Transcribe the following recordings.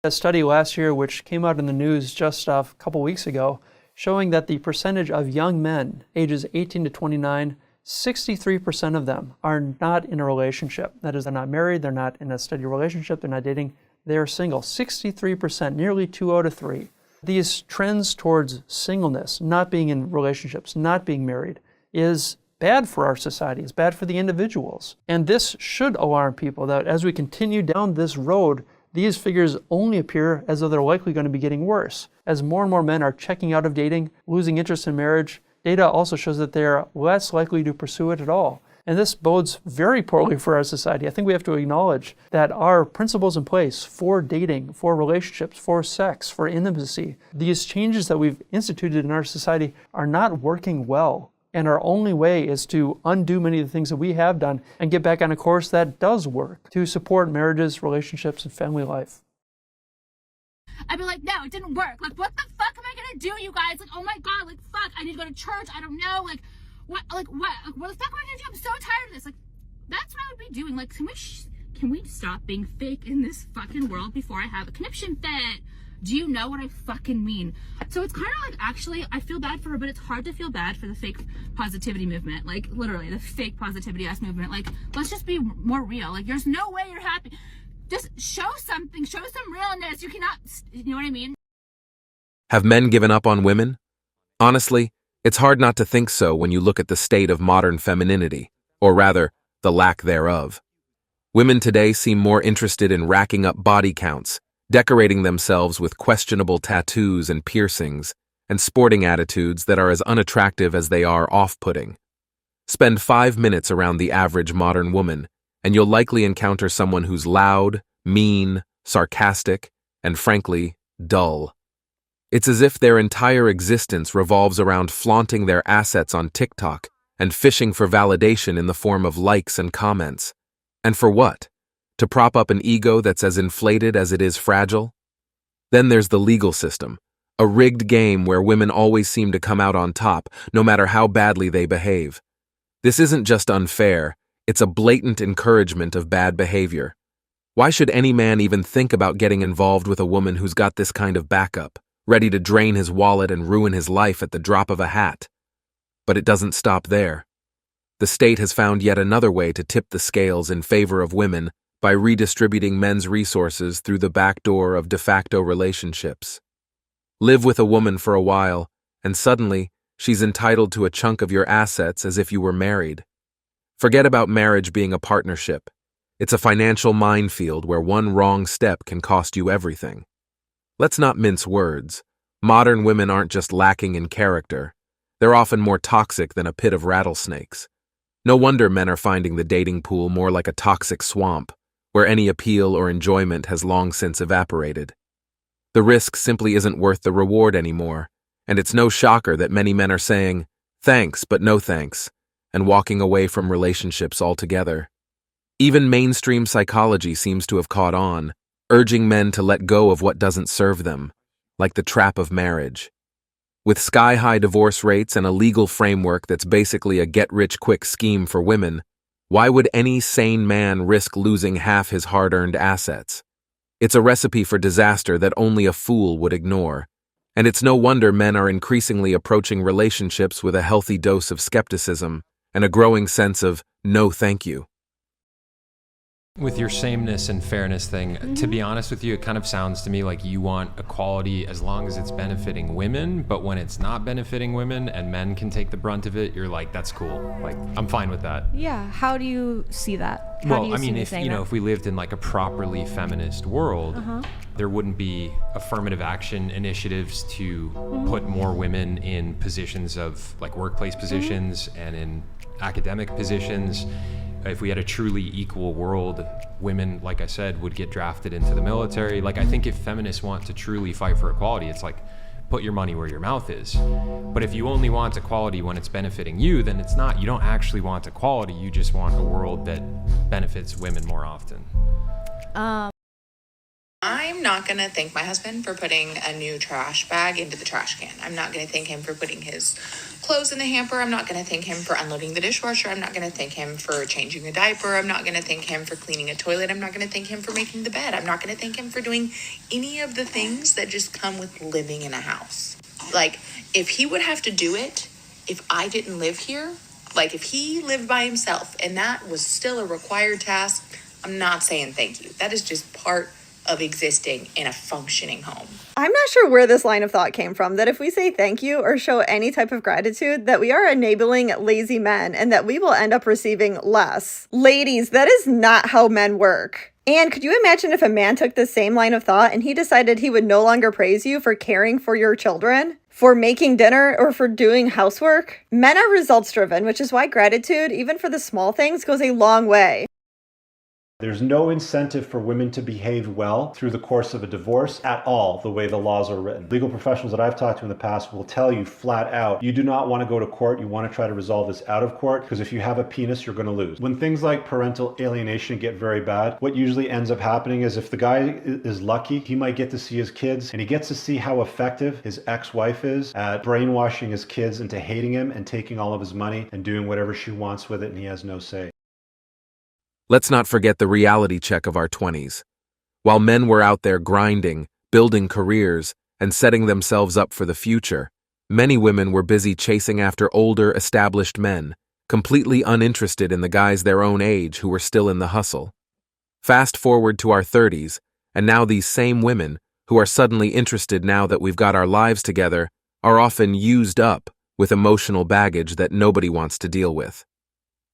A study last year, which came out in the news just a couple weeks ago, showing that the percentage of young men ages 18 to 29, 63% of them are not in a relationship. That is, they're not married, they're not in a steady relationship, they're not dating, they're single. 63%, nearly 2 out of 3. These trends towards singleness, not being in relationships, not being married, is bad for our society, it's bad for the individuals. And this should alarm people that as we continue down this road, these figures only appear as though they're likely going to be getting worse. As more and more men are checking out of dating, losing interest in marriage, data also shows that they are less likely to pursue it at all. And this bodes very poorly for our society. I think we have to acknowledge that our principles in place for dating, for relationships, for sex, for intimacy, these changes that we've instituted in our society are not working well. And our only way is to undo many of the things that we have done and get back on a course that does work to support marriages, relationships, and family life. I'd be like, no, it didn't work. Like, what the fuck am I gonna do, you guys? Like, oh my God, like, fuck, I need to go to church. I don't know. Like, what the fuck am I gonna do? I'm so tired of this. Like, that's what I would be doing. Like, can we stop being fake in this fucking world before I have a conniption fit? Do you know what I fucking mean? So it's kind of like, actually, I feel bad for her, but it's hard to feel bad for the fake positivity movement. Like, literally, the fake positivity ass movement. Like, let's just be more real. Like, there's no way you're happy. Just show something, show some realness. You cannot, you know what I mean? Have men given up on women? Honestly, it's hard not to think so when you look at the state of modern femininity, or rather, the lack thereof. Women today seem more interested in racking up body counts, decorating themselves with questionable tattoos and piercings, and sporting attitudes that are as unattractive as they are off-putting. Spend 5 minutes around the average modern woman, and you'll likely encounter someone who's loud, mean, sarcastic, and frankly, dull. It's as if their entire existence revolves around flaunting their assets on TikTok and fishing for validation in the form of likes and comments. And for what? To prop up an ego that's as inflated as it is fragile? Then there's the legal system, a rigged game where women always seem to come out on top, no matter how badly they behave. This isn't just unfair, it's a blatant encouragement of bad behavior. Why should any man even think about getting involved with a woman who's got this kind of backup, ready to drain his wallet and ruin his life at the drop of a hat? But it doesn't stop there. The state has found yet another way to tip the scales in favor of women by redistributing men's resources through the back door of de facto relationships. Live with a woman for a while, and suddenly, she's entitled to a chunk of your assets as if you were married. Forget about marriage being a partnership. It's a financial minefield where one wrong step can cost you everything. Let's not mince words. Modern women aren't just lacking in character. They're often more toxic than a pit of rattlesnakes. No wonder men are finding the dating pool more like a toxic swamp, where any appeal or enjoyment has long since evaporated. The risk simply isn't worth the reward anymore, and it's no shocker that many men are saying, thanks but no thanks, and walking away from relationships altogether. Even mainstream psychology seems to have caught on, urging men to let go of what doesn't serve them, like the trap of marriage. With sky-high divorce rates and a legal framework that's basically a get-rich-quick scheme for women, why would any sane man risk losing half his hard-earned assets? It's a recipe for disaster that only a fool would ignore, and it's no wonder men are increasingly approaching relationships with a healthy dose of skepticism and a growing sense of no thank you. With your sameness and fairness thing, to be honest with you, it kind of sounds to me like you want equality as long as it's benefiting women, but when it's not benefiting women and men can take the brunt of it, you're like, that's cool. Like, I'm fine with that. Yeah, how do you see that? Well, I mean, if we lived in like a properly feminist world, there wouldn't be affirmative action initiatives to put more women in positions of like workplace positions and in academic positions. If we had a truly equal world, women, like I said, would get drafted into the military. Like, I think if feminists want to truly fight for equality, it's like, put your money where your mouth is. But if you only want equality when it's benefiting you, then it's not. You don't actually want equality. You just want a world that benefits women more often. I'm I'm not going to thank my husband for putting a new trash bag into the trash can. I'm not going to thank him for putting his clothes in the hamper. I'm not going to thank him for unloading the dishwasher. I'm not going to thank him for changing a diaper. I'm not going to thank him for cleaning a toilet. I'm not going to thank him for making the bed. I'm not going to thank him for doing any of the things that just come with living in a house. Like, if he would have to do it, if I didn't live here, like if he lived by himself and that was still a required task, I'm not saying thank you. That is just part of existing in a functioning home. I'm not sure where this line of thought came from, that if we say thank you or show any type of gratitude, that we are enabling lazy men and that we will end up receiving less. Ladies, that is not how men work. And could you imagine if a man took the same line of thought and he decided he would no longer praise you for caring for your children, for making dinner, or for doing housework? Men are results driven, which is why gratitude, even for the small things, goes a long way. There's no incentive for women to behave well through the course of a divorce at all, the way the laws are written. Legal professionals that I've talked to in the past will tell you flat out, you do not want to go to court. You want to try to resolve this out of court, because if you have a penis, you're going to lose. When things like parental alienation get very bad, what usually ends up happening is if the guy is lucky, he might get to see his kids and he gets to see how effective his ex-wife is at brainwashing his kids into hating him and taking all of his money and doing whatever she wants with it, and he has no say. Let's not forget the reality check of our 20s. While men were out there grinding, building careers, and setting themselves up for the future, many women were busy chasing after older, established men, completely uninterested in the guys their own age who were still in the hustle. Fast forward to our 30s, and now these same women, who are suddenly interested now that we've got our lives together, are often used up with emotional baggage that nobody wants to deal with.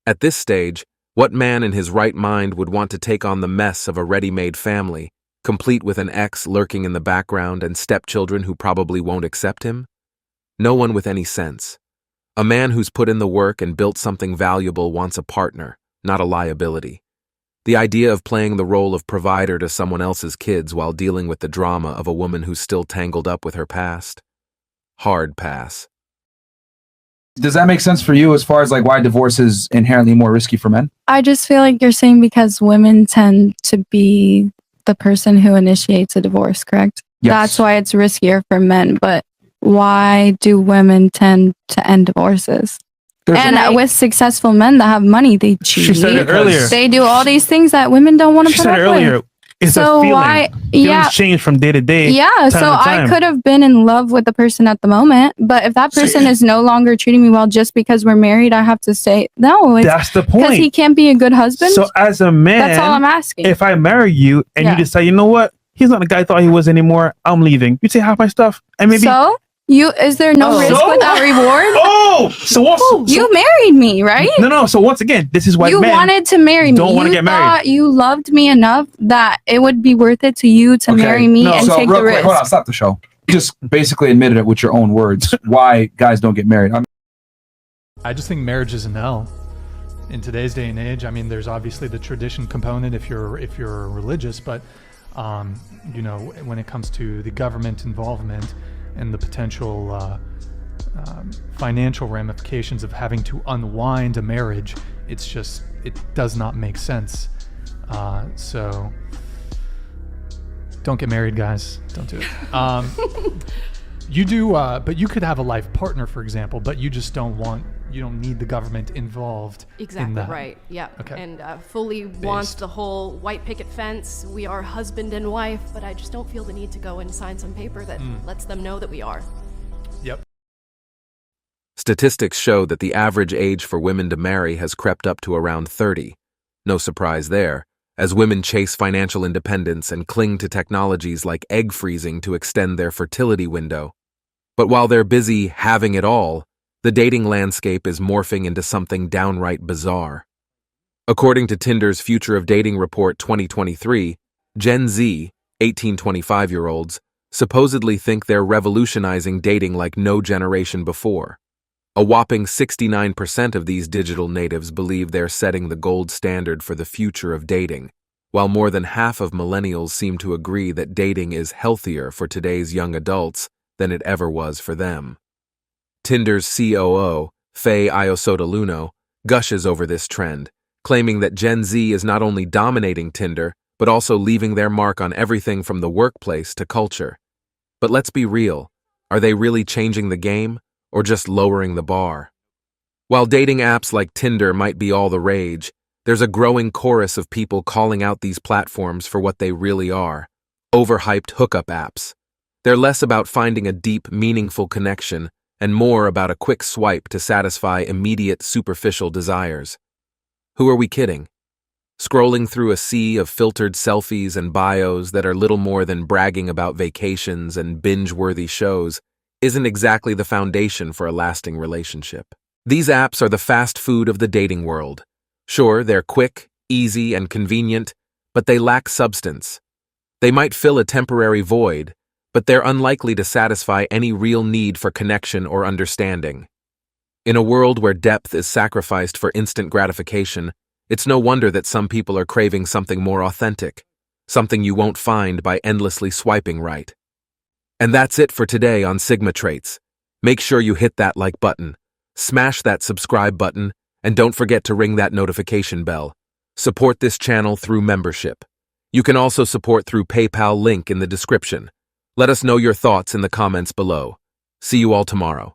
At this stage, what man in his right mind would want to take on the mess of a ready-made family, complete with an ex lurking in the background and stepchildren who probably won't accept him? No one with any sense. A man who's put in the work and built something valuable wants a partner, not a liability. The idea of playing the role of provider to someone else's kids while dealing with the drama of a woman who's still tangled up with her past? Hard pass. Does that make sense for you as far as like why divorce is inherently more risky for men? I just feel like you're saying because women tend to be the person who initiates a divorce, correct? Yes. That's why it's riskier for men. But why do women tend to end divorces? With successful men that have money, they cheat. She said it earlier. They do all these things that women don't want to put up with. She said it earlier. It's so a feeling. why? Feelings change from day to day. Yeah. So I could have been in love with the person at the moment, but if that person is no longer treating me well just because we're married, I have to say no. That's the point. Because he can't be a good husband. So as a man, that's all I'm asking. If I marry you and you decide, you know what, he's not the guy I thought he was anymore, I'm leaving. You take half my stuff, and maybe. So is there no risk without reward? So what's you married me, right? No. So once again, this is why you wanted to marry me. Don't want to get married. You loved me enough that it would be worth it to you to marry me and take the risk. Hold on, stop the show. You just basically admitted it with your own words. Why guys don't get married? I just think marriage is an L in today's day and age. I mean, there's obviously the tradition component if you're religious, but when it comes to the government involvement and the potential financial ramifications of having to unwind a marriage, it does not make sense. So don't get married, guys. Don't do it. You do, but you could have a life partner, for example, but you just don't need the government involved. Exactly in that. right. Yeah. Okay. And fully wants the whole white picket fence. We are husband and wife, but I just don't feel the need to go and sign some paper that lets them know that we are. Yep. Statistics show that the average age for women to marry has crept up to around 30. No surprise there, as women chase financial independence and cling to technologies like egg freezing to extend their fertility window. But while they're busy having it all, the dating landscape is morphing into something downright bizarre. According to Tinder's Future of Dating Report 2023, Gen Z, 18-25-year-olds, supposedly think they're revolutionizing dating like no generation before. A whopping 69% of these digital natives believe they're setting the gold standard for the future of dating, while more than half of millennials seem to agree that dating is healthier for today's young adults than it ever was for them. Tinder's COO, Faye Iosotaluno, gushes over this trend, claiming that Gen Z is not only dominating Tinder, but also leaving their mark on everything from the workplace to culture. But let's be real, are they really changing the game or just lowering the bar? While dating apps like Tinder might be all the rage, there's a growing chorus of people calling out these platforms for what they really are: overhyped hookup apps. They're less about finding a deep, meaningful connection and more about a quick swipe to satisfy immediate, superficial desires. Who are we kidding? Scrolling through a sea of filtered selfies and bios that are little more than bragging about vacations and binge-worthy shows isn't exactly the foundation for a lasting relationship. These apps are the fast food of the dating world. Sure, they're quick, easy, and convenient, but they lack substance. They might fill a temporary void, but they're unlikely to satisfy any real need for connection or understanding. In a world where depth is sacrificed for instant gratification, it's no wonder that some people are craving something more authentic, something you won't find by endlessly swiping right. And that's it for today on Sigma Traits. Make sure you hit that like button, smash that subscribe button, and don't forget to ring that notification bell. Support this channel through membership. You can also support through PayPal, link in the description. Let us know your thoughts in the comments below. See you all tomorrow.